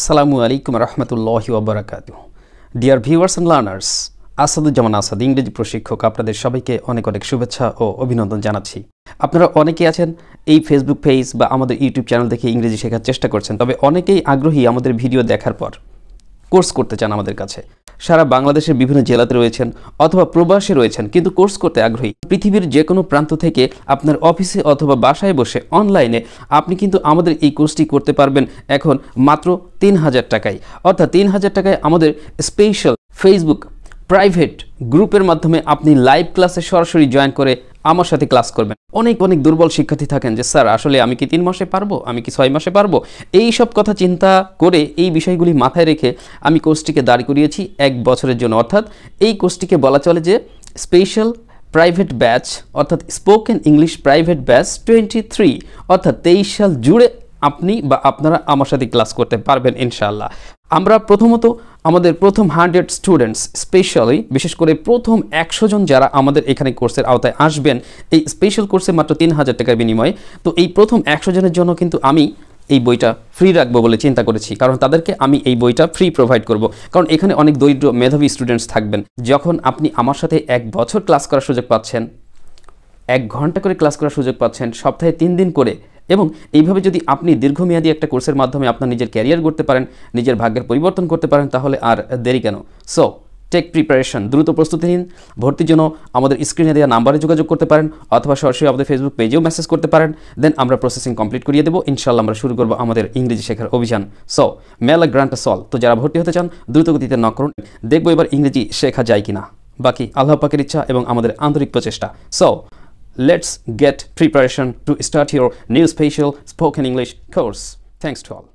আসসালামু আলাইকুম রহমতুল্লাহি ওয়া বারাকাতুহু। Dear viewers and learners, Asaduzzaman Asad ইংরেজি প্রশিক্ষক আপনাদের সবাইকে অনেক অনেক শুভেচ্ছা ও অভিনন্দন জানাচ্ছি। আপনারা অনেকেই আছেন এই ফেসবুক পেজ বা আমাদের ইউটিউব চ্যানেল দেখে ইংরেজি শেখার চেষ্টা করছেন, তবে অনেকেই আগ্রহী আমাদের ভিডিও দেখার পর কোর্স করতে চান আমাদের কাছে। সারা বাংলাদেশের বিভিন্ন জেলাতে রয়েছেন অথবা প্রবাসে রয়েছেন, কিন্তু কোর্স করতে আগ্রহী। পৃথিবীর যে কোনো প্রান্ত থেকে আপনার অফিসে অথবা বাসায় বসে অনলাইনে আপনি কিন্তু আমাদের এই কোর্সটি করতে পারবেন এখন মাত্র ৩,০০০ টাকায়। অর্থাৎ ৩,০০০ টাকায় আমাদের স্পেশাল ফেসবুক প্রাইভেট গ্রুপের মাধ্যমে আপনি লাইভ ক্লাসে সরাসরি জয়েন করে আমার সাথে ক্লাস করবেন। অনেক অনেক দুর্বল শিক্ষার্থী থাকেন যে স্যার আসলে আমি কি ৩ মাসে পারবো, আমি কি ৬ মাসে পারবো, এই সব কথা চিন্তা করে এই বিষয়গুলি মাথায় রেখে আমি কোর্সটিকে দাঁড় করিয়েছি ১ বছরের জন্য। অর্থাৎ এই কোর্সটিকে বলা চলে যে স্পেশাল প্রাইভেট ব্যাচ, অর্থাৎ স্পোকেন ইংলিশ প্রাইভেট ব্যাচ 23, অর্থাৎ 23 সাল জুড়ে আপনি বা আপনারা আমার সাথে ক্লাস করতে পারবেন ইনশাআল্লাহ। আমরা প্রথমত আমাদের প্রথম 100 স্টুডেন্টস, স্পেশালি বিশেষ করে প্রথম 100 জন যারা আমাদের এখানে কোর্সের আওতায় আসবেন এই স্পেশাল কোর্সে মাত্র ৩,০০০ টাকার বিনিময়ে, তো এই প্রথম 100 জনের জন্য কিন্তু আমি এই বইটা ফ্রি রাখবো বলে চিন্তা করেছি, কারণ তাদেরকে আমি এই বইটা ফ্রি প্রোভাইড করব। কারণ এখানে অনেক দরিদ্র মেধাবী স্টুডেন্টস থাকবেন। যখন আপনি আমার সাথে 1 বছর ক্লাস করার সুযোগ পাচ্ছেন, 1 ঘন্টা করে ক্লাস করার সুযোগ পাচ্ছেন, সপ্তাহে 3 দিন করে, এবং এইভাবে যদি আপনি দীর্ঘমেয়াদী একটা কোর্সের মাধ্যমে আপনার নিজের ক্যারিয়ার গড়তে পারেন, নিজের ভাগ্যের পরিবর্তন করতে পারেন, তাহলে আর দেরি কেন? সো টেক প্রিপারেশন, দ্রুত প্রস্তুতি নিন। ভর্তির জন্য আমাদের স্ক্রিনে দেওয়া নাম্বারে যোগাযোগ করতে পারেন অথবা সরাসরি আমাদের ফেসবুক পেজেও মেসেজ করতে পারেন। দেন আমরা প্রসেসিং কমপ্লিট করিয়ে দেবো। ইনশাআল্লাহ আমরা শুরু করবো আমাদের ইংরেজি শেখার অভিযান। সো মেলা গ্রান্ট সল। তো যারা ভর্তি হতে চান দ্রুত গতিতে নক করুন, দেখবো এবার ইংরেজি শেখা যায় কিনা। বাকি আল্লাহ পাকের ইচ্ছা এবং আমাদের আন্তরিক প্রচেষ্টা। So let's get preparation to start your new special spoken English course. Thanks to all.